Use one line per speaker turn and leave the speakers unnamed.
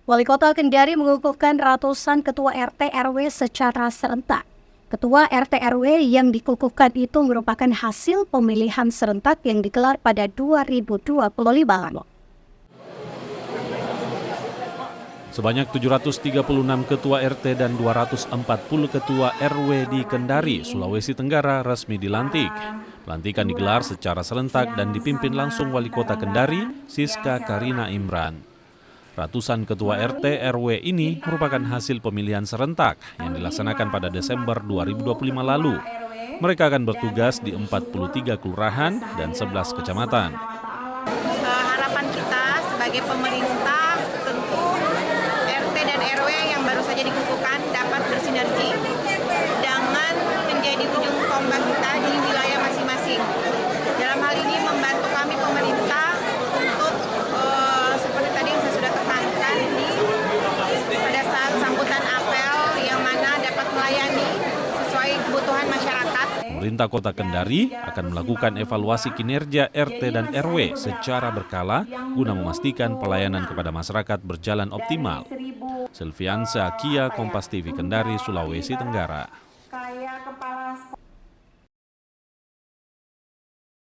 Wali Kota Kendari mengukuhkan ratusan ketua RT RW secara serentak. Ketua RT RW yang dikukuhkan itu merupakan hasil pemilihan serentak yang digelar pada 2025 lalu.
Sebanyak 736 ketua RT dan 240 ketua RW di Kendari, Sulawesi Tenggara resmi dilantik. Pelantikan digelar secara serentak dan dipimpin langsung Wali Kota Kendari, Siska Karina Imran. Ratusan ketua RT RW ini merupakan hasil pemilihan serentak yang dilaksanakan pada Desember 2025 lalu. Mereka akan bertugas di 43 kelurahan dan 11 kecamatan.
Harapan kita sebagai pemerintah tentu RT dan RW yang baru saja dikukuhkan dapat bersinergi dengan menjadi ujung tombak kita di wilayah masing-masing. Dalam hal ini membantu kami pemerintah untuk seperti tadi yang saya sudah tekankan pada saat sambutan apel yang mana dapat melayani sesuai kebutuhan masyarakat.
Pemerintah Kota Kendari akan melakukan evaluasi kinerja RT dan RW secara berkala guna memastikan pelayanan kepada masyarakat berjalan optimal. Selviansa Kia, Kompas TV Kendari, Sulawesi Tenggara.